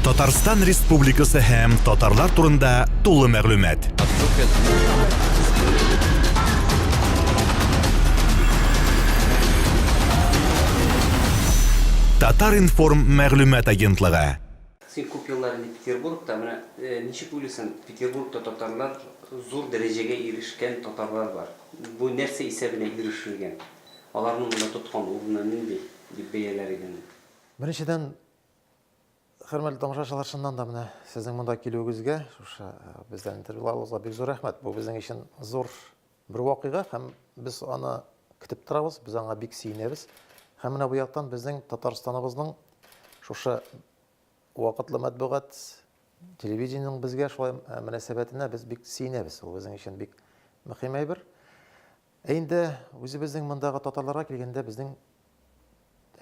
Татарстан Республикасы һәм татарлар турында тулы мәгълүмат. Татар-информ мәгълүмат агентлыгы. Сен көп елларында Петербургта, ничек уйлыйсың, Петербургта татарлар зур дәрәҗәгә ирешкән татарлар бар. Бу нәрсә исәбенә ирешелгән? Аларның монда тоткан урыны нинди дип бәяләргән? Беренчедән, хөрмәтле тамашачылар, шуннан да менә сезнең монда килүегезгә, шушы бездән интервьюларыгызга бик зур рәхмәт. Бу безнең өчен зур бер вакыйга һәм без аны көтеп торабыз, без аңа бик сөенәбез. Һәм менә бу яктан безнең Татарстаныбызның шушы вакытлы матбугат, телевидениеның безгә шулай мөнәсәбәтенә без бик сөенәбез. Ул безнең өчен бик мөһим әйбер. Инде үзебезнең мондагы татарларга килгәндә безнең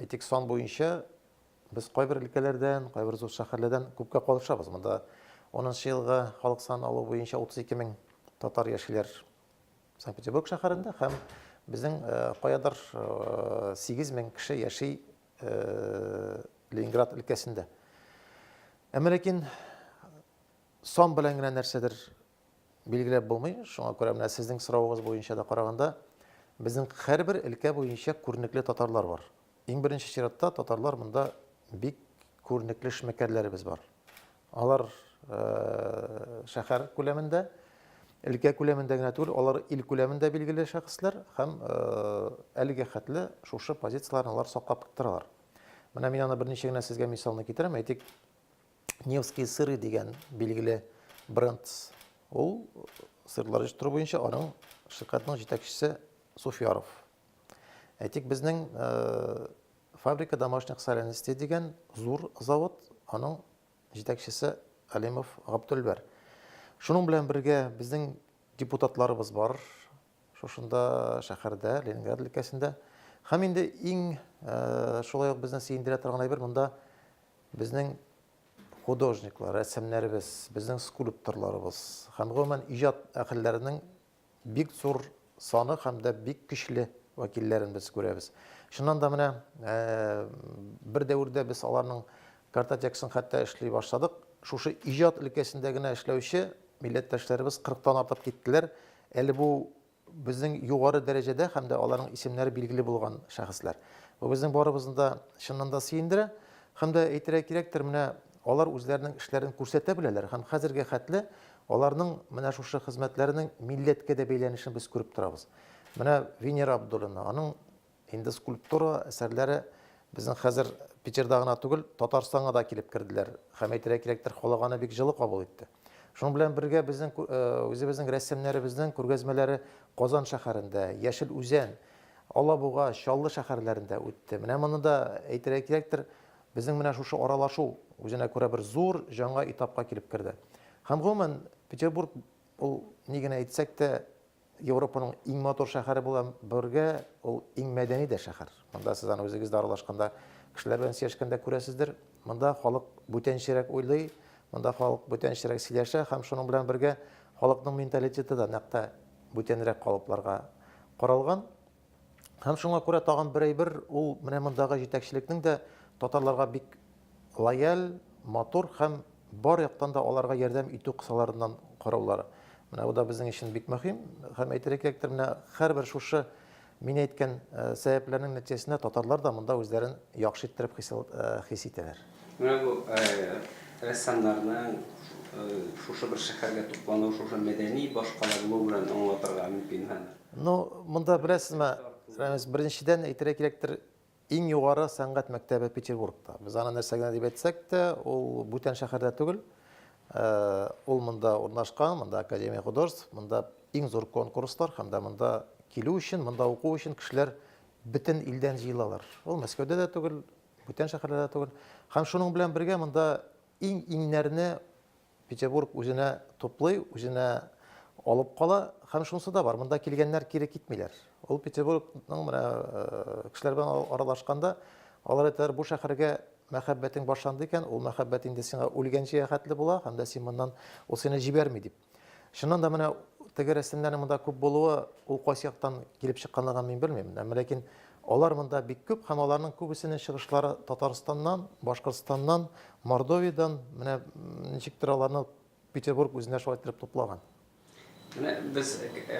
әйтик сан буенча без кайбер өлкәләрдән, кайбер зур шәһәрләрдән күпкә калышабыз. Монда 10 елга халык саны алу буенча 32 мең татар яшиләр Санкт-Петербург шәһәрендә һәм безнең каядыр 8 мең кеше яши Ленинград өлкәсендә. Әмма ләкин сан белән генә нәрсәдер билгеләп булмый. Шуңа күрә менә сезнең соравыгыз буенча да караганда безнең һәрбер өлкә буенча күренекле татарлар бар. Иң беренче чиратта татарлар монда бик күренекле эшмәкәрләребез бар. Алар шәһәр күләмендә, өлкә күләмендә генә түгел, алар ил күләмендә билгеле шәхесләр һәм әлегә хәтле шушы позицияларны алар саклап торалар. Менә мин аны берничә генә сезгә мисалны китерәм. Әйтик, Невский сыры дигән билгеле бренд. Ул сырлар җитештерү буенча аның ширкәтнең җитәкчесе Суфияров. Әйтик, безнең фабрика домашних соленостей дигән зур завод, аның җитәкчесе Алимов Габдулбар. Шуның белән бергә безнең депутатларыбыз бар. Шушында шәһәрдә, Ленинград өлкәсендә. Һәм инде иң шулай ук безне сөендерә торган әйбер монда безнең художниклар, рәссамнәребез, безнең скульпторларыбыз һәм гомумән иҗат әһелләренең бик зур саны һәм дә бик көчле вәкилләрен без күрәбез. Шуннан да менә бер дәврдә без аларның картотекасын хәтта эшли башладык. Шушы иҗат өлкәсендә генә эшләүче милләттәшләребез 40-тан артып киттеләр. Әле бу безнең югары дәрәҗәдә һәм дә аларның исемнәре билгеле булган шәхесләр. Бу безнең барыбызны да шуннан да сөендерә. Һәм дә әйтергә кирәктер, менә алар үзләренең эшләрен күрсәтә беләләр һәм хәзергә хәтле аларның менә шушы хезмәтләренең милләткә дә бәйләнешен без күреп торабыз. Менә Венера Абдуллина, аның инде скульптура әсәрләре безнең хәзер Питерда гына түгел, Татарстанга да килеп керделәр. Һәм әйтергә кирәктер, халык аны бик җылы кабул итте. Шуның белән бергә безнең үзебезнең рәссамнәребезнең күргәзмәләре Казан шәһәрендә, Яшел Үзән, Алабуга, Чаллы шәһәрләрендә үтте. Менә моны да әйтергә кирәктер, безнең менә шушы аралашу үзенә күрә бер зур жаңа этапка килеп керде. Һәм гомумән Петербург ул ни генә әйтсәк тә Европаның иң матур шәһәре булган бергә ул иң мәдәни дә шәһәр. Монда сез аны үзегез дә аралашканда, кешеләр белән сөйләшкәндә күрәсездер. Монда халык бүтәнчәрәк уйлый, монда халык бүтәнчәрәк сөйләшә һәм шуның белән бергә халыкның менталитеты да нәкъ бүтәнрәк калыпларга каралган. Һәм шуңа күрә тагын бер әйбер, ул менә мондагы җитәкчелекнең дә татарларга бик лояль, матур һәм бар яктан да аларга ярдәм итү кысаларыннан караулары. Менә бу да безнең өчен бик мөһим. Һәм әйтергә кирәктер, менә һәрбер шушы мин әйткән сәбәпләрнең нәтиҗәсендә татарлар да монда үзләрен яхшы иттереп хис итәләр. Менә бу рәссамнарның шушы бер шәһәргә туплану, шушы мәдәни башкалар булу белән аңлатырга мөмкин һәм. Монда беләсезме, беренчедән әйтергә кирәктер, иң югары сәнгать мәктәбе Петербургта. Без аны нәрсәгә дип әйтсәк тә, ул бүтән шәһәрдә түгел. Ул монда урнашкан, монда Академия художеств, монда иң зур конкурслар һәм дә монда килү өчен, монда уку өчен кешеләр бөтен илдән җыелалар. Ул Мәскәүдә дә түгел, бүтән шәһәрләрдә түгел. Һәм шуның белән бергә монда иңнәрне Петербург үзенә туплый, үзенә алып кала һәм шунысы да бар. Монда килгәннәр кире китмиләр. Ул Петербургның менә кешеләр белән аралашканда, алар әйтәләр, бу шәһәргә мәхәббәтең башланды икән, ул мәхәббәт инде сиңа үлгәнчә хәтле була, һәм дә син моннан ул сине җибәрми дип. Шуннан да менә теге рәсемнәрнең монда күп булуы, ул кайсы яктан килеп чыкканлыгын мин белмим. Әмма ләкин Алар монда бик күп һәм аларның күбесенең чыгышлары Татарстаннан, Башкортстаннан, Мордовиядан, менә ничектер аларны Петербург үзенә шулай итеп туплаган. Менә без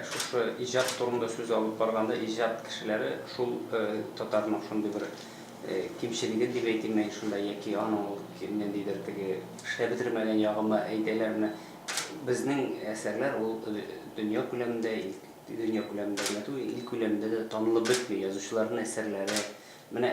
шушы иҗат турында сүз алып барганда, иҗат кешеләре шул татарның шундый бер кимчелеге дип әйтим мен шунда, яки аның кемнендидер теге эшләп бетермәгән ягымы әйтәләр. Менә безнең әсәрләр ул дөнья күләмендә, ил күләмендә дә танылып бетми, язучыларның әсәрләре. Менә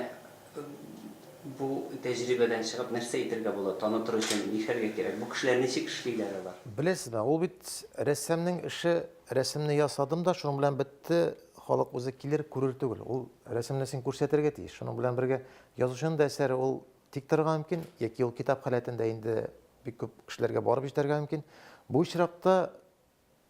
бу тәҗрибәдән чыгып нәрсә әйтергә була, танытыр өчен нишәргә кирәк? Бу кешеләр ничек эшлиләр алар? Беләсезме, ул бит рәссамның эше, рәсемне ясадым да, шуның белән бетте, халык үзе килер, күрер түгел. Ул рәсемне син күрсәтергә тиеш. Шуның белән бергә язучының да әсәре ул тик торырга мөмкин, яки ул китап халәтендә инде бик күп кешеләргә барып җитәргә мөмкин. Бу очракта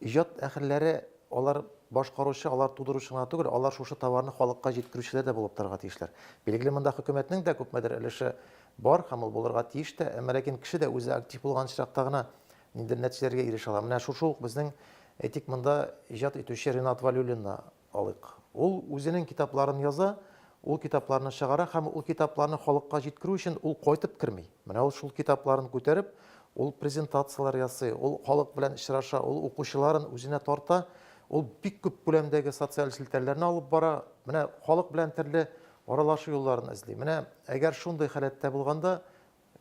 иҗат әһелләре, алар башкаручы, алар тудыручы гына түгел, алар шушы товарны халыкка җиткерүчеләр дә булып торырга тиешләр. Билгеле, монда хөкүмәтнең дә күпмедер өлеше бар һәм ул булырга тиеш тә, әмма ләкин кеше дә үзе актив булган чакта гына ниндер нәтиҗәләргә ирешә ала. Менә шушы ук безнең әйтик монда иҗат итүче Ринат Валиуллинны алыйк. Ул үзенең китапларын яза, ул китапларны чыгара һәм ул китапларны халыкка җиткерү өчен ул кайтып керми. Менә ул шул китапларын күтәреп, ул презентациялар ясый, ул халык белән очраша, ул укучыларын үзенә тарта, ул бик күп күләмдәге социаль селтәрләрне алып бара, менә халык белән төрле аралашу юлларын эзли. Менә әгәр шундый халәттә булганда,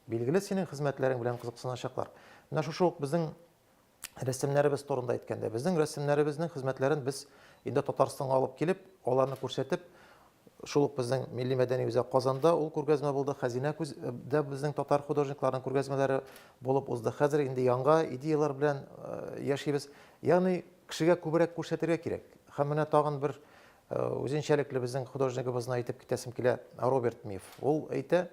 билгеле синең хезмәтләрең белән кызыксыначаклар. Менә шушы ук безнең рәсемнәребез турында әйткәндә, безнең рәсемнәребезнең хезмәтләрен без инде Татарстанга алып килеп, аларны күрсәтеп, шул ук безнең милли мәдәни үзәк Казанда ул күргәзмә булды, Хәзинә күздә безнең татар художникларының күргәзмәләре булып узды. Хәзер инде яңа идеялар белән яшибез. Ягъни кешегә күбрәк күрсәтергә кирәк. Һәм менә тагын бер үзенчәлекле безнең художнигыбызны әйтеп китәсем килә, Роберт Миф. Ул әйтә,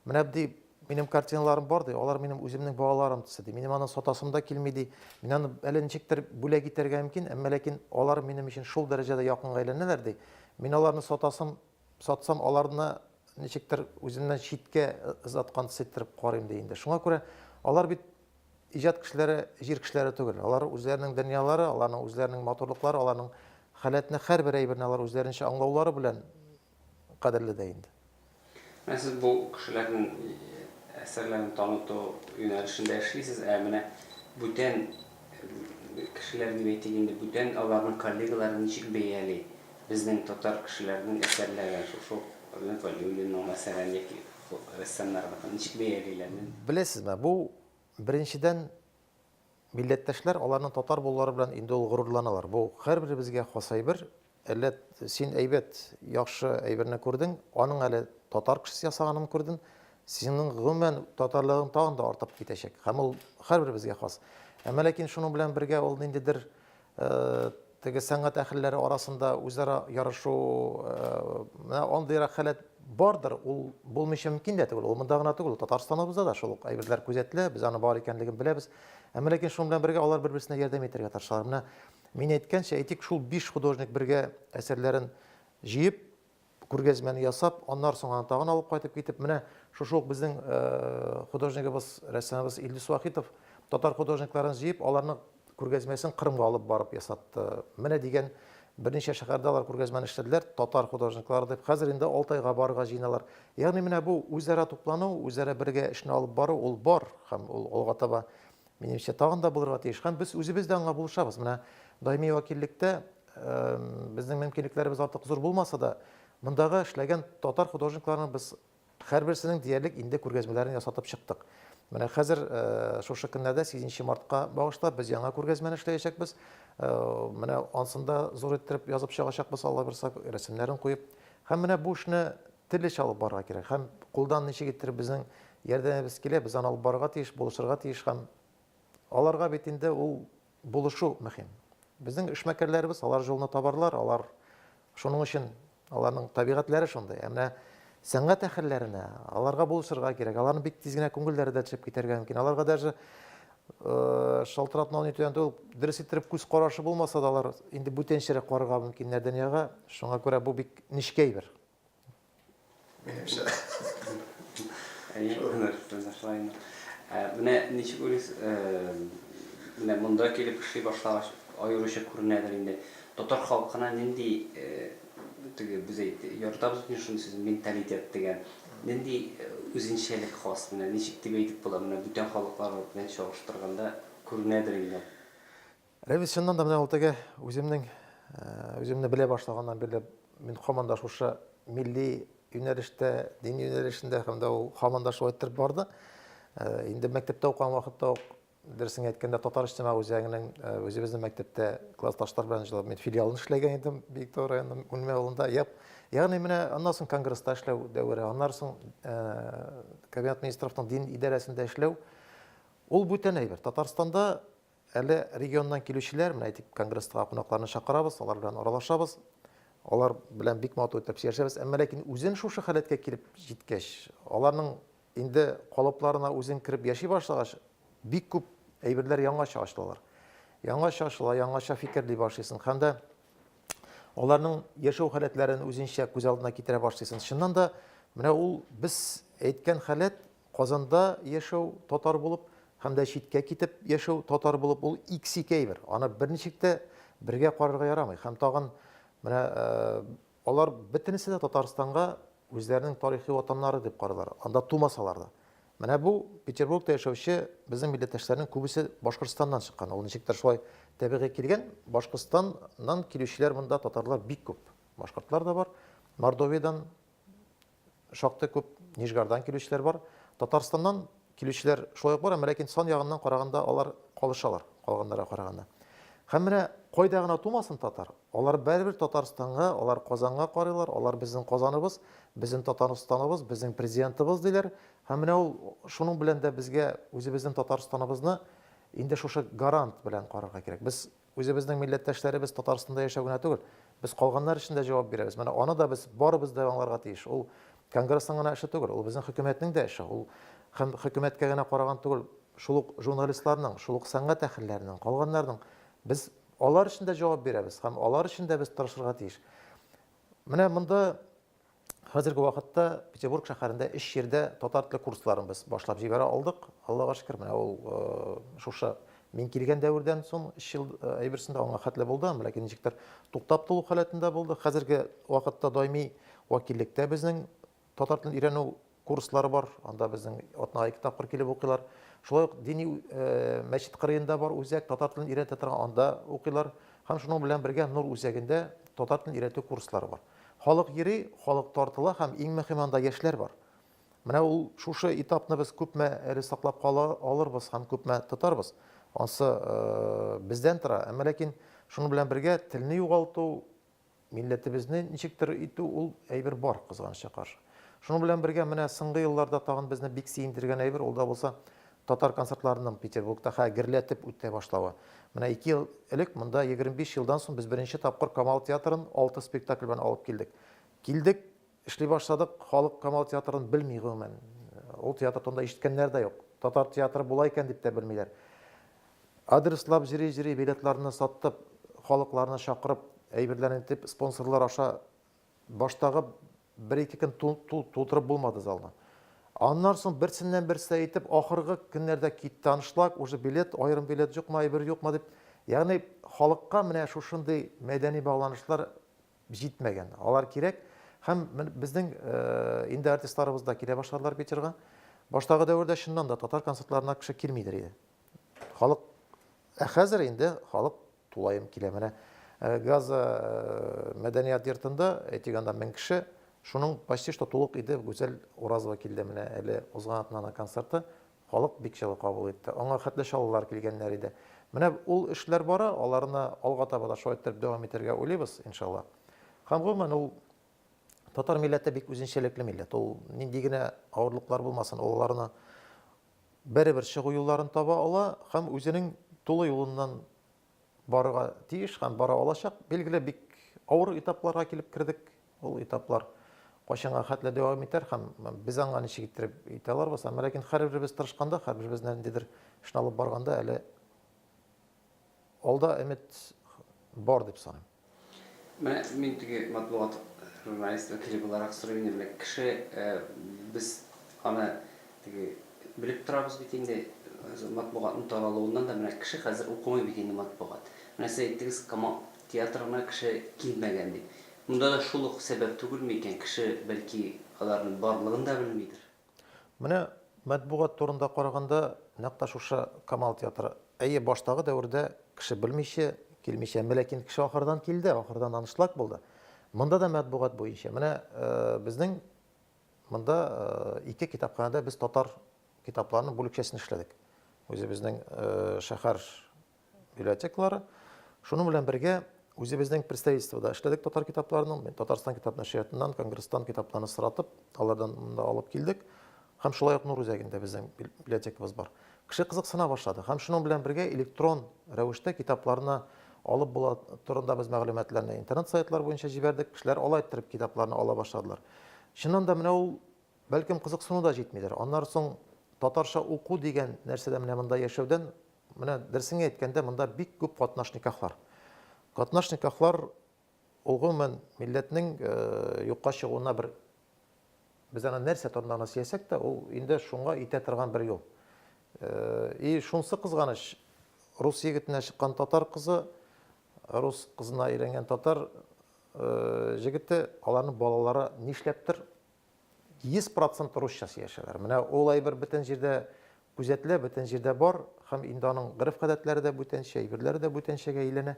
менә ди, минем картиналарым бар ди, алар минем үземнең балаларым төсе ди. Минем аны сатасым да килми ди. Мин аны әле ничектер бүләк итәргә мөмкин, әмма ләкин алар минем өчен шул дәрәҗәдә якынга әйләнәләр ди. Мин аларны сатсам, аларны ничектер үземнән читкә озаткан сеттереп карыйм ди инде. Шуңа күрә алар бит иҗат кешеләре, җир кешеләре түгел. Алар үзләренең дөньялары, аларның үзләренең матурлыклары, аларның халәтне һәрбер әйберне алар үзләренчә аңлаулары белән кадерле дә инде. Сез бу кешеләрнең әсәрләрен таныту юнәлешендә эшлисез, менә бүтән кешеләр дип әйтик инде, бүтән аларның коллегалары ничек бәяли? Безнең татар кешеләренең әсәрләрен шушы Валиуллинның мәсәлән яки рәссамнарның ничек бәялиләр? Беләсезме, бу беренчедән милләттәшләр аларның татар булулары белән инде ул горурланалар. Бу һәрберебезгә хас әйбер. Әллә син әйбәт, яхшы әйберне күрдең, аның әле татар кешесе ясаганын күрдең, синең гомумән татарлыгың тагын да артып китәчәк. Һәм ул һәрберебезгә хас. Әмма ләкин шуның белән бергә ул ниндидер теге сәнгать әһелләре арасында үзара ярышу, менә андый хәләт бардыр, ул булмыйча мөмкин дә түгел. Ул монда гына түгел, Татарстаныбызда да шул ук әйберләр күзәтелә, без аны бар икәнлеген беләбез. Әмма ләкин шуның белән бергә алар бер-берсенә ярдәм итәргә тырышалар. Менә мин әйткәнчә, әйтик, шул 5 художник бергә әсәрләрен җыеп, күргәзмәне ясап, аннан соң аны тагын алып кайтып китеп, менә шушы ук безнең художнигыбыз, рәссамыбыз Илдус Вахитов татар художникларын җыеп, аларның күргәзмәсен Кырымга алып барып ясатты. Менә дигән берничә шәһәрдә алар күргәзмәне эшләделәр, татар художниклары дип. Хәзер инде Алтайга барырга җыйналар. Ягъни менә бу үзара туплану, үзара бергә эшне алып бару, ул бар һәм ул алга таба минемчә тагын да булырга тиеш. Һәм без үзебез дә аңа булышабыз. Менә даими вәкиллектә безнең мөмкинлекләребез артык зур булмаса да, мондагы эшләгән татар художникларның без һәрберсенең диярлек инде күргәзмәләрен ясатып чыктык. Менә хәзер шушы көннәрдә 8 мартка багышлап без яңа күргәзмәне эшләячәкбез. Менә ансында зур иттереп язып чыгачакбыз, Алла бирсә, рәсемнәрен куеп. Һәм менә бу эшне телеш алып барырга кирәк. Һәм кулдан ничек иттереп безнең ярдәмебез килә, без аны алып барырга тиеш, булышырга тиеш. Һәм аларга бит инде ул булышу мөһим. Безнең эшмәкәрләребез алар жолны табарлар, алар шуның өчен аларның табигатьләре шундый. Менә сәнгать әһелләренә аларга булышырга кирәк. Аларның бик тиз генә күңелләре дә төшеп китәргә мөмкин. Аларга даже шалтыратмау нитүендә ул дөрес иттереп күз карашы булмаса да, алар инде бүтәнчәрәк карарга мөмкиннәр дөньяга. Шуңа күрә бу бик нечкә әйбер. Менә ничек уйлыйсыз, менә монда килеп эшли башлагач, аеруча күренәдер инде. Татар халкына нинди теге без яртабыз бит шуны сүз менталитет дигән. Нинди үзенчәлек хас менә ничек дип әйтеп була менә бүтән халыклар белән чагыштырганда күренәдер инде. Рәвис, чыннан да менә ул теге үземне белә башлаганнан бирле мин һаман да шушы милли юнәлештә, дин юнәлешендә һәм дә ул һаман да шулай торып барды. Инде мәктәптә укыган вакытта ук дәресен әйткәндә татар иҗтимагый үзәгенең үзебезнең мәктәптә классташлар белән җылы мин филиалын эшләгән идем Биектау районының Үлмә авылында. Ягъни менә аннан соң конгресста эшләү дәвере, аннан соң кабинет министрлыгының дин идарәсендә эшләү. Ул бүтән әйбер. Татарстанда әле регионнан килүчеләр, менә әйтик, конгресска кунакларны чакырабыз, алар белән аралашабыз. Алар белән бик матур итеп сөйләшәбез. Әмма ләкин үзен шушы халәткә килеп җиткәч, аларның инде калыпларына үзен кирип яши башлагач, бик күп әйберләр яңача ачылалар. Яңача ачыла, яңача фикерли башлыйсың. Һәм дә аларның яшәү халәтләрен үзенчә күз алдына китерә башлыйсың. Чыннан да менә ул без әйткән халәт Казанда яшәү татар булып, һәм дә читкә китеп яшәү татар булып, ул икси әйбер. Аны берничек тә бергә карарга ярамый. Һәм тагын менә алар бөтенесе дә Татарстанга үзләренең тарихи ватаннары дип карыйлар. Анда тумасалар да. Менә бу Петербургта яшәүче безнең милләттәшләрнең күбесе Башкортстаннан чыккан. Ул ничектер шулай табигый килгән. Башкортстаннан килүчеләр монда татарлар бик күп. Башкортлар да бар. Мордовиядан шактый күп, Нижгардан килүчеләр бар. Татарстаннан килүчеләр шулай бар, әмма ләкин сан ягыннан караганда алар калышалар, калганнарга караганда. Һәм менә кайда гына тумасын татар, алар бәрбер Татарстанга, алар Казанга карыйлар, алар безнең Казаныбыз, безнең Татарстаныбыз, безнең президентыбыз диләр. Һәм менә ул шуның белән дә безгә үзебезнең Татарстаныбызны инде шушы гарант белән карарга кирәк. Без үзебезнең милләттәшләребез Татарстанда яшәү генә түгел, без калганнар өчен дә җавап бирәбез. Менә аны да без барыбыз да аңларга тиеш. Ул конгрессның гына эше түгел, ул безнең хөкүмәтнең дә эше. Ул һәм хөкүмәткә генә караган түгел, шул ук журналистларның, шул ук сәнгать әһелләренең, калганнарның без алар өчен дә җавап бирәбез һәм алар өчен дә без тырышырга тиеш. Менә монда хәзерге вакытта Петербург шәһәрендә эш җирдә татар теле курсларын без башлап җибәрә алдык. Аллага шөкер, менә ул шушы мин килгән дәвердән соң 3 ел әйберсендә аңа хәтле булды, ләкин ничектер туктап тулу халәтендә булды. Хәзерге вакытта даими вәкиллектә безнең татар телен өйрәнү курслары бар. Анда безнең атнага 2 тапкыр килеп укыйлар. Шулай ук дини мәчет кырыенда бар үзәк, татар телен өйрәтә торган, анда укыйлар. Һәм шуның белән бергә Нур үзәгендә татар телен өйрәтү курслары бар. Халык йөри, халык тартыла һәм иң мөһим анда яшьләр бар. Менә ул шушы этапны без күпме әле саклап алырбыз һәм күпме тотарбыз. Ансы бездән тора. Әмма ләкин шуның белән бергә телне югалту, милләтебезне ничектер итү ул әйбер бар, кызганычка каршы. Шуның белән бергә менә соңгы елларда тагын безне бик сөендергән әйбер, ул да булса татар концертларының Петербургта гөрләтеп үтә башлавы. Менә 2 ел элек монда 25 елдан соң без беренче тапкыр Камал театрын 6 спектакль белән алып килдек. Килдек, эшли башладык, халык Камал театрын белми гомумән. Ул театрда ишеткәннәр дә юк. Татар театры була икән дип тә белмиләр. Адреслап җири билетларны саттып, халыкларны чакырып, әйберләрен итеп спонсорлар аша баштагы 1-2 көн тутырып булмады залны. Аннан соң берсеннән-берсе әйтеп, ахыргы көннәрдә танышлак, уже билет, аерым билет юкмы, әйбер юкмы дип, ягъни халыкка менә шушындый мәдәни багланышлар җитмәгән. Алар кирәк. Һәм безнең инде артистларыбыз да килә башладылар Питерга. Баштагы дәвердә шуннан да татар концертларына кеше килмидер иде. Халык хәзер инде халык тулаем килә. Менә Газа мәдәният йортында әйтгәндә 1000 кеше. Шуның почти что тулык иде, Гүзәл Уразова килде менә әле узган атнада концерты. Халык бик җылы кабул итте. Аңа хәтле шаулар килгәннәр иде. Менә ул эшләр бара, аларны алга таба да шулай итеп дәвам итәргә уйлыйбыз, иншалла. Һәм гомумән ул татар милләте бик үзенчәлекле милләт. Ул нинди генә авырлыклар булмасын, аларны бер чыгу юлларын таба ала һәм үзенең тулы юлыннан барырга тиеш һәм бара алачак. Билгеле бик авыр этапларга килеп кирдек. Ул этаплар кайчанга хәтле дәвам итәр һәм без аңа ничек итеп итә аларбыз. Әмма ләкин һәрберебез тырышканда, һәрберебез ниндидер эшне алып барганда әле алда өмет бар дип саныйм. Менә мин теге матбугат журналист вәкиле буларак сорыйм инде, кеше без аны теге белеп торабыз бит инде матбугатның таралуыннан да менә кеше хәзер укымый бит инде матбугат. Менә сез әйттегез, Камал театрына кеше килмәгән дип. Мында да шул ук сәбәп түгел микән? Кеше бәлки аларның барлыгын да белмидер. Менә матбугат турында караганда, нәкъ шушы Камал театры, әйе, баштагы дәвердә кеше белмичә, килмичә, ләкин кеше ахырдан килде, ахырдан анышлык булды. Монда да матбугат буенча. Менә безнең монда ике китапханәдә без татар китапларының бүлекчәсен эшләдек. Үзебезнең шәһәр библиотекалары. Шуның белән бергә үзебезнең представительствода эшләдек татар китапларының. Мен Татарстан китап нәшриятыннан, Конгресстан китапларны соратып, алардан монда алып килдек. Һәм шулай ук Нур үзәгендә безнең библиотекабыз бар. Кеше кызыксына башлады. Һәм шуның белән бергә электрон рәвештә китапларны алып була турында без мәгълүматларны интернет сайтлар буенча җибәрдек. Кешеләр алай иттереп китапларны ала башладылар. Чыннан да менә ул бәлкем кызыксыну да җитмидер. Аннан соң татарча уку дигән нәрсәдә менә монда яшәүдән, менә дөресен әйткәндә, монда бик күп катнашникахлар. Катнашникахлар ул гомумән милләтнең юкка чыгуына бер без аны нәрсә турында сөйләсәк тә, ул инде шуңа итә торган бер юл. И шунсы кызганыч, рус егетенә чыккан татар кызы, рус кызына өйрәнгән татар җегете, аларның балалары нишләптер 100% русча сөйләшәләр. Менә ул әйбер бөтен җирдә күзәтелә, бөтен җирдә бар, һәм инде аның гырыф-гадәтләре дә бүтәнчә, әйберләре дә бүтәнчәгә әйләнә.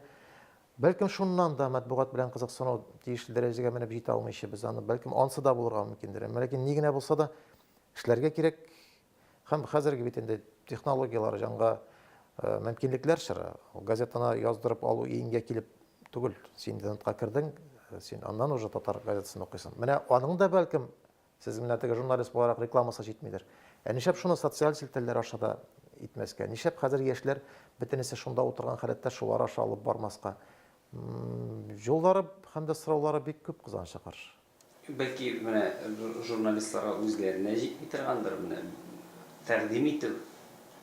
Бәлкем шуннан да матбугат белән кызыксыну тиешле дәрәҗәгә менеп җитә алмыйча без аны, бәлкем ансы да булырга мөмкиндер. Ләкин ни генә булса да эшләргә кирәк. Һәм хәзерге бит инде технологиялар җанга мөмкинлекләр шыра. Газетаны яздырып алу иңгә килеп түгел. Син интернетка кирдең, син аннан уже татар газетасын укыйсың. Менә аның да бәлкем сез менә теге журналист буларак рекламасы җитмидер. Нишәп шуны социаль селтәләр аша да итмәскә? Нишәп хәзер яшьләр бөтенесе шунда утырган халәттә шулар аша алып бармаска? Юллары һәм дә сораулары бик күп кызганычка каршы. Бәлки менә журналистларга үзләренә җитми торгандыр, менә тәкъдим итү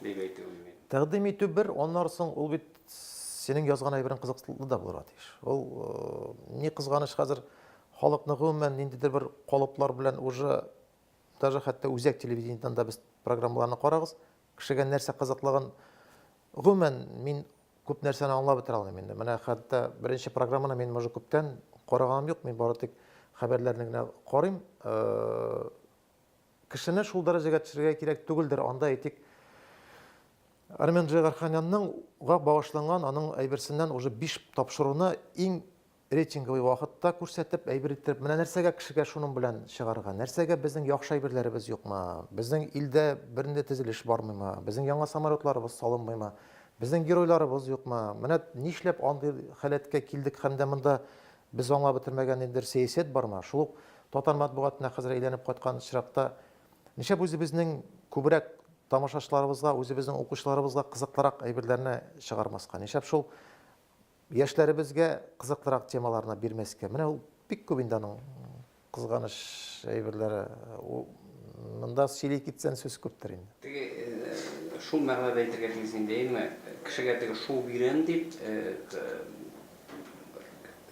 дип әйтү. Тәкъдим итү бер, аннан соң ул бит синең язган әйберең кызыклы да булырга тиеш. Ул ни кызганыч хәзер халыкны гомумән ниндидер бер калыплар белән уже даже хәтта үзәк телевидениедан да без программаларны карагыз, кешегә нәрсә кызыклыгын гомумән мин күп нәрсәне аңлап бетерә алмыйм инде. Менә хәтта беренче программаны мин може күптән караганым юк, мин бары тик хәбәрләрне генә карыйм. Кешене шул дәрәҗәгә төшерергә кирәк түгелдер. Анда әйтик, Армен Джигарханянның багышланган аның әйберсеннән уже 5 тапшыруны иң рейтинговый вакытта күрсәтеп, әйбер итеп, менә нәрсәгә кешегә шуның белән чыгарга, нәрсәгә безнең яхшы әйберләребез юкмы, безнең илдә бернинди төзелеш бармыймы, безнең яңа самолетларыбыз салынмыймы, безнең геройларыбыз юкмы, менә нишләп андый халәткә килдек һәм дә монда без аңлап бетермәгән индер сәясәт бармы? Шул татар матбугатына хәзер әйләнеп кайткан чиракта нишәп үзебезнең күбрәк тамашачыларыбызга, үзебезнең укучыларыбызга кызыклырак әйберләрне чыгармаска, нишәп шул яшьләребезгә кызыклырак темаларны бирмәскә. Менә ул бик күп инде аның кызганыч әйберләре. Монда сөйли китсән сүз күптер инде. Теге шул мәгълүмат әйтергә тиесен дәйме? Кешегә теге шул бирәм дип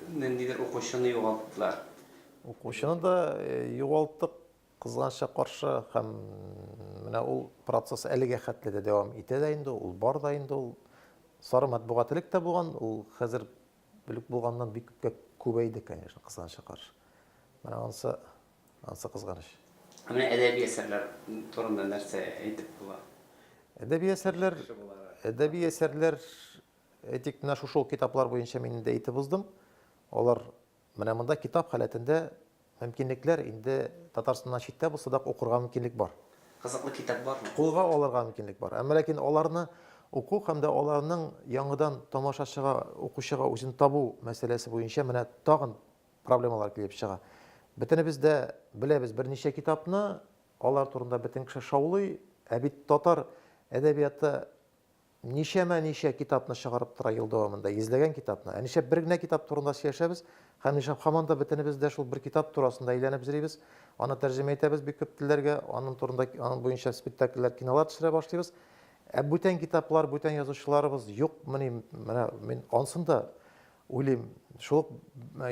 ниндидер укучыны югалттылар. Укучыны да югалттык, кызганычка каршы, һәм менә ул процесс әлегә хәтле дә дәвам итә дә инде, ул бар да инде, ул сары матбугат элек тә булган, ул хәзер белек булганнан бик күпкә күбәйде, конечно, кызганычка каршы. Менә ансы кызганыч. Менә әдәби әсәрләр турында нәрсә әйтеп була? Әдәби әсәрләр әйтик, менә шул китаплар буенча мин инде әйтеп уздым. Алар менә монда китап халәтендә мөмкинлекләр инде Татарстаннан читтә булса да укырга мөмкинлек бар. Кызыклы китап бармы? Кулга алырга мөмкинлек бар. Әмма ләкин аларны уку һәм дә аларның яңадан тамашачыга, укучыга үзен табу мәсьәләсе буенча менә тагын проблемалар килеп чыга. Бөтенебез дә беләбез берничә китапны, алар турында бөтен кеше шаулый, ә бит татар әдәбияты ничә китапны чыгарып тора ел дәвамында, йөзләгән китапны. Ә ничә бер генә китап турында сөйләшәбез, һәм ничә һаман да бөтенебез дә шул бер китап турасында әйләнеп йөрибез, аны тәрҗемә итәбез бик күп телләргә, аның турында, аның буенча спектакльләр, кинолар төшерә башлыйбыз. Ә бүтән китаплар, бүтән язучыларыбыз юкмыни, менә мин ансында уйлыйм, шул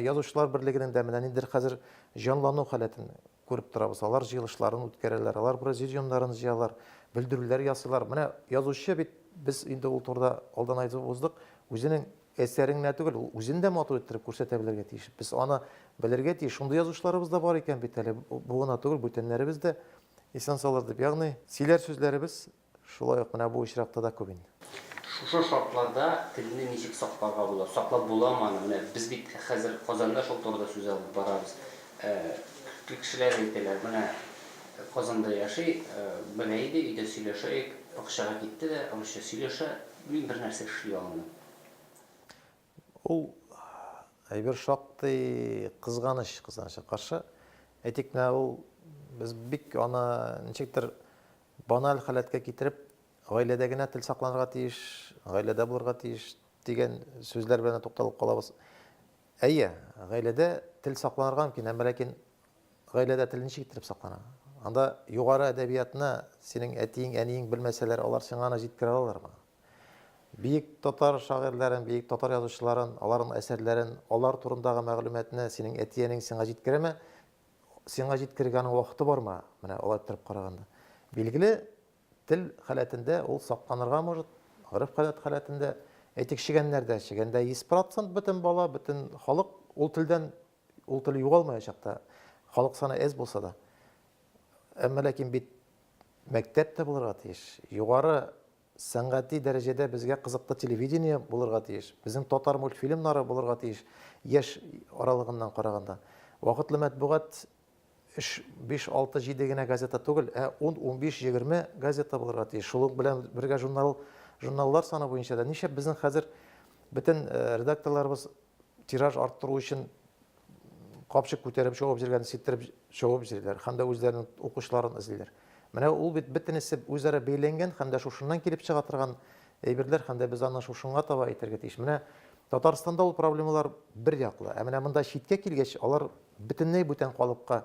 язучылар берлегенең дә менә ниндидер хәзер җанлану халәтен күреп торабыз. Алар җыелышларын үткәрәләр, алар президиумнарын җыялар, белдерүләр ясыйлар. Менә язучы бит без инде ул турыда алдан әйтеп уздык, үзенең әсәреңне түгел, ул үзен дә матур иттереп күрсәтә белергә тиеш. Без аны белергә тиеш. Шундый язучыларыбыз да бар икән бит әле. Бу гына түгел, бүтәннәребез дә исән салыр дип. Ягъни сөйләр сүзләребез шулай ук менә бу очракта да күп инде. Шушы шартларда телне ничек сакларга була? Саклап буламы аны? Менә без бит хәзер Казанда шул турыда сүз алып барабыз. Күп кешеләр әйтәләр, менә Казанда яши, белә иде, өйдә сөйләшә, акчага китте дә, русча сөйләшә, бер нәрсә эшли алмый. Ул әйбер шактый кызганычка каршы. Әйтик, менә ул без бик аны ничектер баналь халәткә китереп, гаиләдә генә тел сакланырга тиеш, гаиләдә булырга тиеш дигән сүзләр белән тукталып калабыз. Әйе, гаиләдә тел сакланырга мөмкин, әмма ләкин гаиләдә тел ничек итеп саклана? Анда югары әдәбиятны синең әтиең, әниең белмәсәләр, алар сиңа аны җиткерә алалармы? Бийек татар шагыйрьләрен, бийек татар язучыларын, аларның әсәрләрен, алар турындагы мәгълүматны синең әти-әниң сиңа җиткерәме? Сиңа җиткергәнең вакыты бармы? Менә алай торып караганда. Билгеле, тел халәтендә ул сакланырга может, гырыф-гадәт халәтендә әйтик чигәннәрдә, чигәндә 100% бөтен бала, бөтен халык ул тел югалмаячак та, халык саны әз булса да. Әмма ләкин бит мәктәптә булырга тиеш, югары сәнгати дәрәҗәдә безгә кызыклы телевидение булырга тиеш, безнең татар мультфильмнары булырга тиеш, яшь аралыгыннан караганда. Вакытлы матбугат 5, 6, 7 генә газета түгел, 10, 15, 20 газета булырга тиеш. Шул белән бергә журналлар саны буенча да нишләп безнең хәзер бөтен редакторларыбыз тираж арттыру өчен капчык күтәреп чыгып җиргән ситтереп чыгып җирләр, һәм дә үзләренең укучыларын излиләр. Менә ул бит бөтенесе үзара бәйләнгән, һәм дә шушыннан килеп чыга торган әйберләр, һәм дә без аны шушынга таба әйтергә тиеш. Менә Татарстанда ул проблемалар бер яклы. Менә монда читкә килгәч, алар бөтенләй бүтән калыпка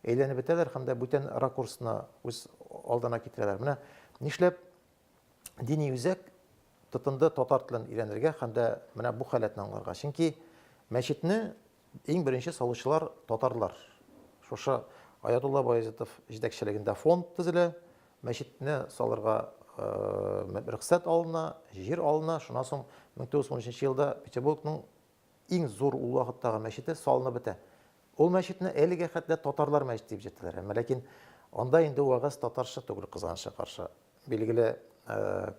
әйләнеп бетәләр, һәм дә бүтән ракурсына үз алдына китерәләр. Менә нишләп дини үзәк тотынды татар телен өйрәнергә, һәм дә менә бу халәтне аңларга. Чөнки мәчетне иң беренче салучылар татарлар. Шушы Аятулла Баязитов җитәкчелегендә фонд төзелә, мәчетне салырга рөхсәт алына, җир алына. Шуннан соң 1913 елда Петербургның иң зур ул вакыттагы мәчете салынып бетә. Ул мәчетне әлегә хәтле татарлар мәчете дип җиттеләр. Әмма ләкин анда инде вагыз татарча түгел, кызганычка каршы. Билгеле,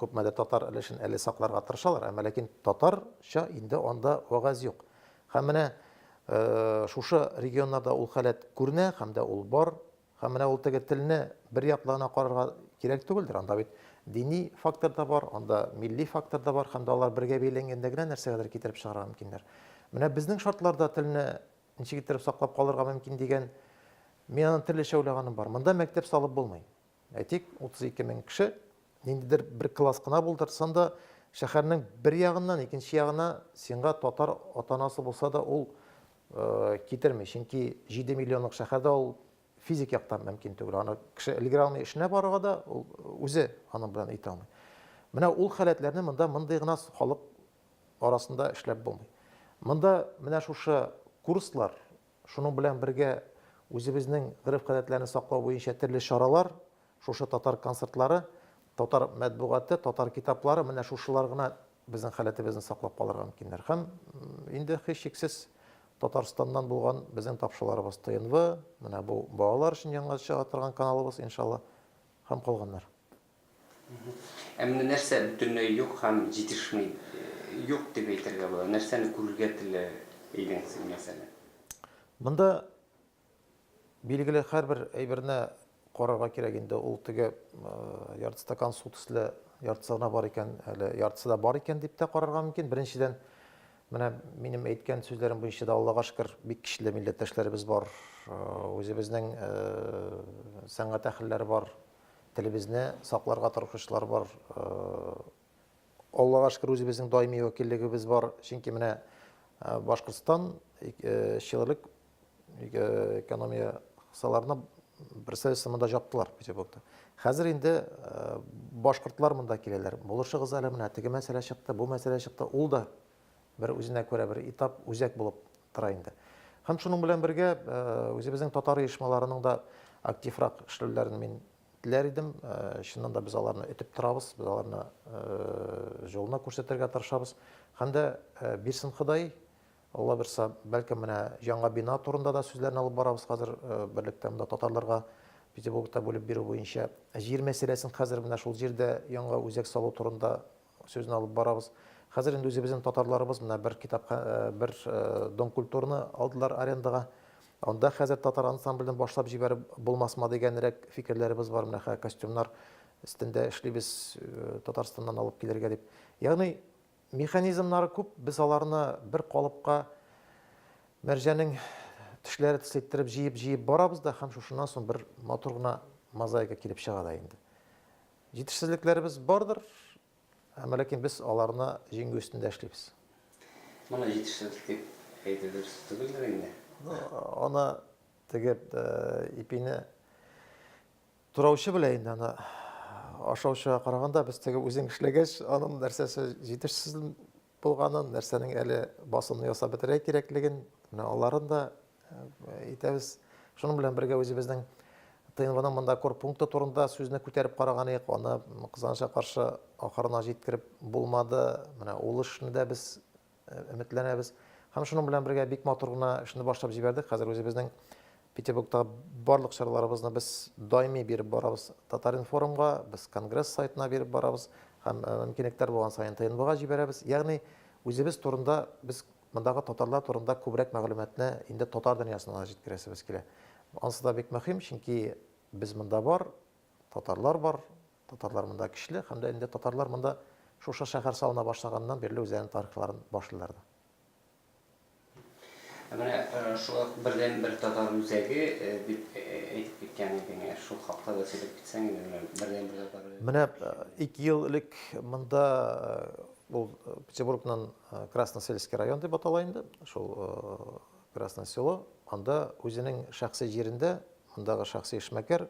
күпмәдә татар өлешен әле сакларга тырышалар, әмма ләкин татарча инде анда вагыз юк. Һәм менә шушы регионнарда ул халәт күренә, һәм дә ул бар, һәм менә ул теге телне бер яклана карарга кирәк түгелдер. Анда бит дини фактор да бар, анда милли фактор да бар, һәм дә алар бергә бәйләнгәндә генә нәрсәгәдер китереп чыгарга мөмкиннәр. Менә безнең шартларда телне ничек итеп саклап калырга мөмкин дигән мен аны төрлечә уйлаганым бар. Монда мәктәп салып булмый. Әйтик, 32 мең кеше ниндидер бер класс кына булдырсаң да, шәһәрнең бер ягыннан икенче ягына сиңа татар атанасы булса да ул китермей. Чөнки 7 миллионлык шәһәрдә ул физик яктан мөмкин түгел. Аны кеше илгәр алмый эшенә барырга да ул үзе аның белән итә алмый. Менә ул халәтләрне монда мондый гына халык арасында эшләп булмый. Монда менә шушы курслар, шуның белән бергә үзебезнең гырыф-гадәтләрне саклау буенча төрле чаралар, шушы татар концертлары, татар матбугаты, татар китаплары, менә шушылар гына безнең халәтебезне саклап калырга мөмкиннәр. Һәм инде һичшиксез Татарстаннан булган безнең тапшыруларыбыз ТНВ, менә бу балалар өчен яңа чыга торган каналыбыз, иншалла, һәм калганнар. Менә нәрсә бөтенләй юк һәм җитешмәй, юк дип әйтергә була. Нәрсәне күрергә теле әйләнсен мәсәлән. Монда билгеле һәрбер әйберне карарга кирәк инде. Ул теге ярты стакан су төсле яртысына бар икән, әле яртысы да бар икән дип тә карарга мөмкин. Беренчедән, менә минем әйткән сүзләрем буенча да Аллага шөкер бик кичле милләттәшләребез бар. Үзебезнең сәнгать әһелләре бар, телебезне сакларга тырышучылар бар. Аллага шөкер үзебезнең даими вәкиллегебез бар. Чөнки менә Башкортстан шигырьлек экономия саларына бер сәясәтендә жаптылар Петербургта. Хәзер инде башкортлар монда киләләр. Булышыгыз әле менә теге мәсьәлә чыкты, бу мәсьәлә чыкты. Ул да бер үзенә күрә бер этап үзәк булып тора инде. Һәм шуның белән бергә үзебезнең татар оешмаларының да активрак эшләүләрен мин теләр идем. Чыннан да без аларны этеп торабыз, без аларны жолына күрсәтергә тырышабыз. Һәм дә бирсен Ходай, Алла берсә, бәлкем менә яңа бина турында да сүзләрне алып барабыз хәзер берлектә монда татарларга Петербургта бүлеп бирү буенча. Җир мәсьәләсен хәзер менә шул җирдә яңа үзәк салу турында сүзне алып барабыз. Хәзер инде үзебезнең татарларыбыз менә бер китап, бер дом культураны алдылар арендага. Анда хәзер татар ансамблен башлап җибәреп булмасмы дигәнрәк фикерләребез бар. Менә костюмнар өстендә эшлибез Татарстаннан алып килергә дип. Ягъни механизмнары күп, без аларны бер калыпка мәрҗәнең тешләре тислеттереп җыеп барабыз да, һәм шушыннан соң бер матур гына мозаика килеп чыга да инде. Җитешсезлекләребез бардыр, ләкин без аларны җиңү өстендә эшлибез. Моны җитешсезлек дип әйтелер түгелдер инде. Аны теге ипине тураучы белә инде, аны ашаучыга караганда без теге үзең эшләгәч, аның нәрсәсе җитешсез булганын, нәрсәнең әле басымны ясап бетерә кирәклеген, менә аларын да әйтәбез. Шуның белән бергә үзебезнең тыйнлыгының монда кор пункты турында сүзне күтәреп караган идек, аны кызганычка каршы ахырына җиткереп булмады. Менә ул эшне дә без өметләнәбез. Һәм шуның белән бергә бик матур гына эшне башлап җибәрдек. Хәзер үзебезнең Петербургта барлык чараларыбызны без даими биреп барабыз Татаринформга, без конгресс сайтына биреп барабыз һәм мөмкинлекләр булган саен ТНБга җибәрәбез. Ягъни үзебез турында, без мондагы татарлар турында күбрәк мәгълүматны инде татар дөньясына җиткерәсебез килә. Ансы да бик мөһим, чөнки без монда бар, татарлар бар, татарлар монда көчле, һәм дә инде татарлар монда шушы шәһәр салына башлаганнан бирле үзләренең тарихларын башлыйлар да. Менә шул бердән бер татар үзәге дип әйтеп киткән идең. Шул хакта да сөйләп китсәң, бердән бер татар. Менә 2 ел элек монда ул Петербургның Красносельский район дип атала инде. Шул Красное село, анда үзенең шәхси җирендә, мондагы шәхси эшмәкәр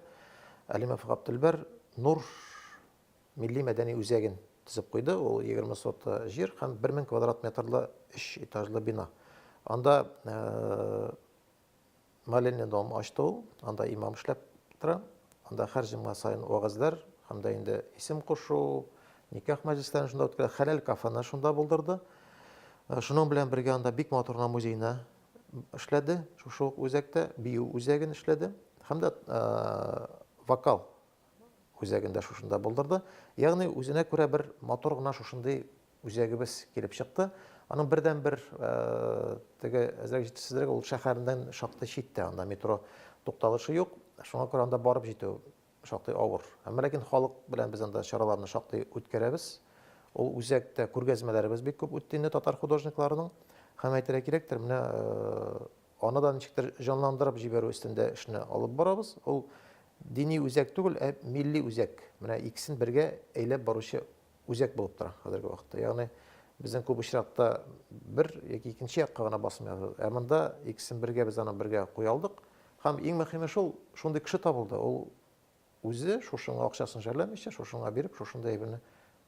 Әлимов Габделбер Нур милли мәдәни үзәген төзеп куйды. Ул 20 сотка җир һәм 1000 квадрат метрлы 3 этажлы бина. Анда Маленный дом ачты ул, анда имам эшләп тора. Анда һәр җомга сайын вагызлар һәм дә инде исем кушу, никах мәҗлесләрен шунда үткәрә, хәләл кафаны шунда булдырды. Шуның белән бергә анда бик матур гына музейны эшләде, шушы үзәктә бию үзәген эшләде һәм дә вокал үзәгендә шушында булдырды. Ягъни үзенә күрә бер матур гына шушындый үзәгебез килеп чыкты. Аның бердән бер теге әзрәк җитешсезлеге ул шәһәрдән шактый читтә, анда метро тукталышы юк. Шуңа күрә анда барып җитү шактый авыр. Ләкин халык белән без анда чараларны шактый үткәрәбез. Ул үзәктә күргәзмәләребез бик күп үтте инде татар художникларының. Һәм әйтергә кирәктер, менә аны да ничектер җанландырып җибәрү өстендә эшне алып барабыз. Ул дини үзәк түгел, милли үзәк. Менә икесен бергә әйләп баручы үзәк булып тора хәзерге вакытта. Ягъни безнең күп очракта бер яки икенче якка гына басым ясады. Ә монда икесен бергә без аны бергә куялдык. Һәм иң мөһиме шул, шундый кеше табылды. Ул үзе шушыңа акчасын җәлләмичә, шушыңа биреп, шушында әйберне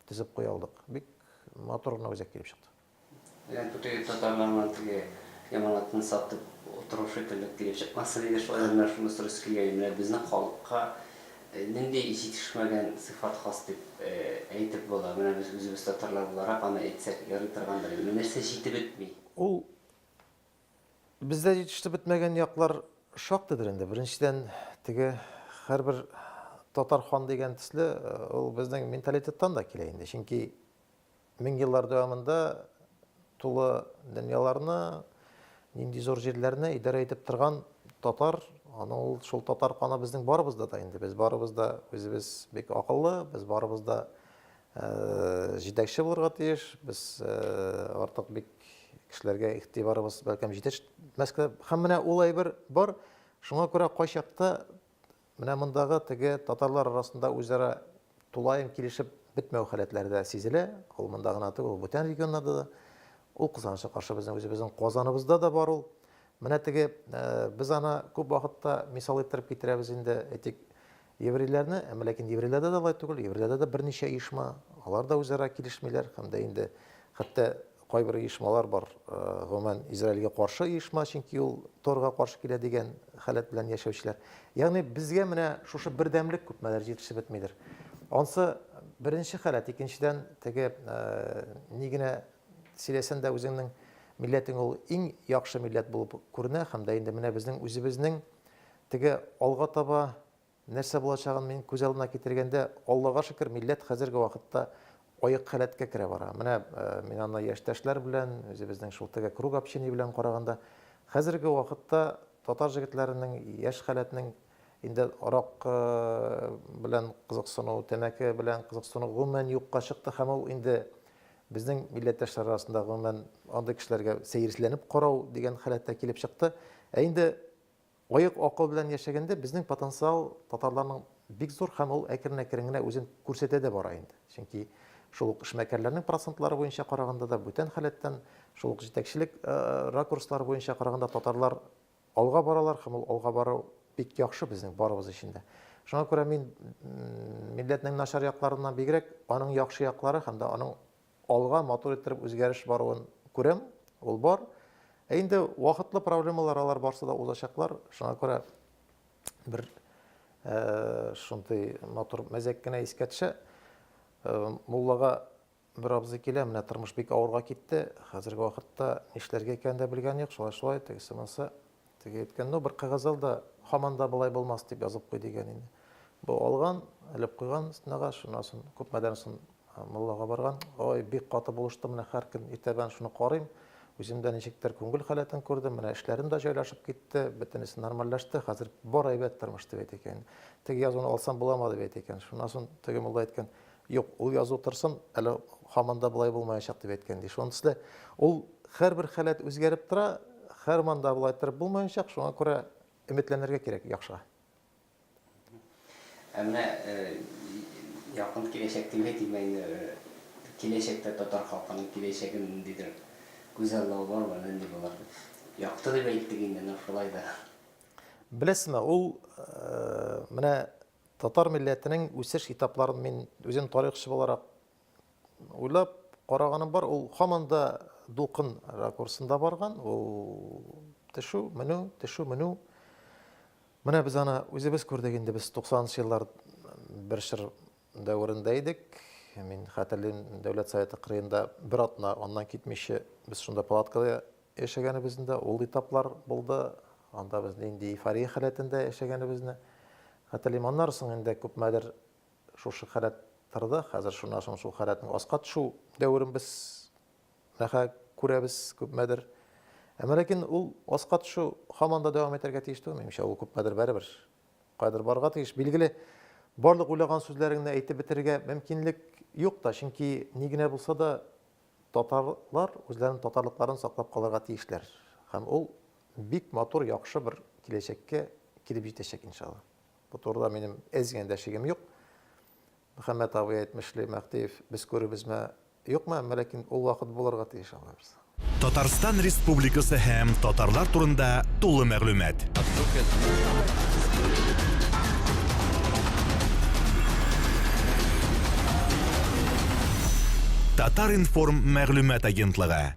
төзеп куялдык. Бик матур гына үзәк килеп чыкты. Yani tutuyor tatарларның теге яманатын сатып отырушы ителеп килеп чыкмасын диye şu adamlar şunu sırası gelmеләр безнең халыкка нинди җитешмәгән сыйфат хас дип әйтеп була. Менә без үзебез татарлар буларак аны әйтсәк ярый торгандыр. Нәрсә җитеп бетми. Ул бездә җитешеп бетмәгән яклар шактыдыр инде. Беренчедән теге һәрбер татар хан дигән төсле ул безнең менталитеттан да килә инде. Чөнки 1000 еллар дәвамында тулы дөньяларны, нинди зур җирләрне идарә итеп торган татар, аны ул шул татар каны безнең барыбызда да инде. Без барыбыз да үзебез бик акыллы, без барыбыз да җитәкче булырга тиеш. Без артык бик кешеләргә игътибарыбыз бәлкем җитешмәскә. Һәм менә ул әйбер бар. Шуңа күрә кайчакта менә мондагы теге татарлар арасында үзара тулаем килешеп бетмәү халәтләре дә сизелә. Ул монда гына түгел, ул бүтән регионнарда да. Ул кызганычка каршы безнең үзебезнең Казаныбызда да бар ул. Менә теге без аны күп вакытта мисал иттереп китерәбез инде, әйтик, еврейләрне, ләкин еврейләрдә дә алай түгел, еврейләрдә дә берничә оешма, алар да үзара килешмиләр, һәм дә инде хәтта кайбер оешмалар бар, гомумән Израильгә каршы оешма, чөнки ул Торга каршы килә дигән халәт белән яшәүчеләр. Ягъни безгә менә шушы бердәмлек күпмәләр җитешеп бетмидер. Ансы Birinci халат, икенчедән теге ни генә сөйләсәң дә үзеңнең милләтең ул иң яхшы милләт булып күренә һәм дә инде менә безнең үзебезнең теге алга таба нәрсә булачагын мин күз алдына китергәндә, Аллага шөкер, милләт хәзерге вакытта аек халәткә керә бара. Менә мин аны яшьтәшләр белән, үзебезнең шул теге круг общения белән караганда, хәзерге вакытта татар җегетләренең яшь халәтнең инде арак белән кызыксыну, тәмәке белән кызыксыну гомумән юкка чыкты һәм ул инде безнең милләттәшләр арасында гомумән андый кешеләргә сәерсезләнеп карау дигән халәткә килеп чыкты. Инде аек акыл белән яшәгәндә безнең потенциал татарларның бик зур һәм ул әкрен-әкрен генә үзен күрсәтә дә бара инде. Чөнки шул ук эшмәкәрләрнең процентлары буенча караганда да бүтән халәттән, шул ук җитәкчелек ракурслары буенча караганда татарлар алга баралар һәм ул алга бару бик яхшы безнең барыбыз өчен дә. Шуңа күрә мин милләтнең начар якларыннан бигрәк аның яхшы яклары һәм дә аның алга матур иттереп үзгәреш баруын күрәм, ул бар. Инде вакытлы проблемалар алар барсы да узачаклар. Шуңа күрә бер шундай матур мәзәк кенә искә төшә. Муллага бер абзый килә, менә тормыш бик авырга китте. Хәзерге вакытта нишләргә икәнен дә белгән юк. Шулай тегесе монсы теге әйткән, бер кагаз ал да һаман да болай булмас дип язып куй дигән инде. Бу алган, элеп куйган стенага, шуннан соң күпмәдән соң муллага барган. Ой, бик каты булышты, менә һәр көн иртәгән шуны карыйм. Үземдә ничектер күңел халәтен күрдем, менә эшләрем дә җайлашып китте, бөтенесе нормальләште. Хәзер бар әйбәт тормыш дип әйтә икән. Теге язуны алсам буламы дип әйтә икән. Шуннан соң теге мулла әйткән, юк, ул язу торсын, әле һаман да болай булмаячак дип әйткән ди. Шунысы ул һәрбер халәт үзгәреп тора, һәрман да болай торып булмаячак, шуңа күрә өметләнергә кирәк яхшыга. Менә якын киләчәктә әйтмәйм, киләчәктә татар халкының киләчәген ниндидер күзаллау бармы, нинди булар? Якты дип әйттек инде, шулай да. Беләсезме, ул менә татар милләтенең үсеш этапларын мин үзем тарихчы буларак уйлап караганым бар. Ул һаман да дулкын ракурсында барган. Ул төшү, менү. Менә без аны үзебез күрдек инде, без 90-нчы еллар бер чор дәврендә идек. Мин хәтерлим, Дәүләт Советы кырыенда бер атна аннан китмичә без шунда палаткада яшәгәнебездә ул этаплар булды. Анда без инде эйфория халәтендә яшәгәнебезне хәтерлим. Аннан соң инде күпмәдер шушы халәт торды. Хәзер шуннан соң шул халәтнең аска төшү дәврен без күрәбез күпмәдер. Ләкин ул аска төшү һаман да дәвам итәргә тиеш түгел. Ул күпмәдер барыбер кайдыр барга тиеш. Билгеле, барлык уйлаган сүзләреңне әйтеп бетергә мөмкинлек юк та, чөнки ни генә булса да татарлар үзләренең татарлыкларын саклап калырга тиешләр. Һәм ул бик матур, яхшы бер киләчәккә килеп җитәчәк иншалла. Бу турыда минем әзгән дәшегем юк. Мөхәммәд абый әйтмешли, Мәхтиев, без күребезме, юкмы, ләкин ул вакыт булырга тиеш алабыз. Татарстан Республикасы һәм татарлар турында тулы мәгълүмат. Татар информ мәгълүмат агентлыгы.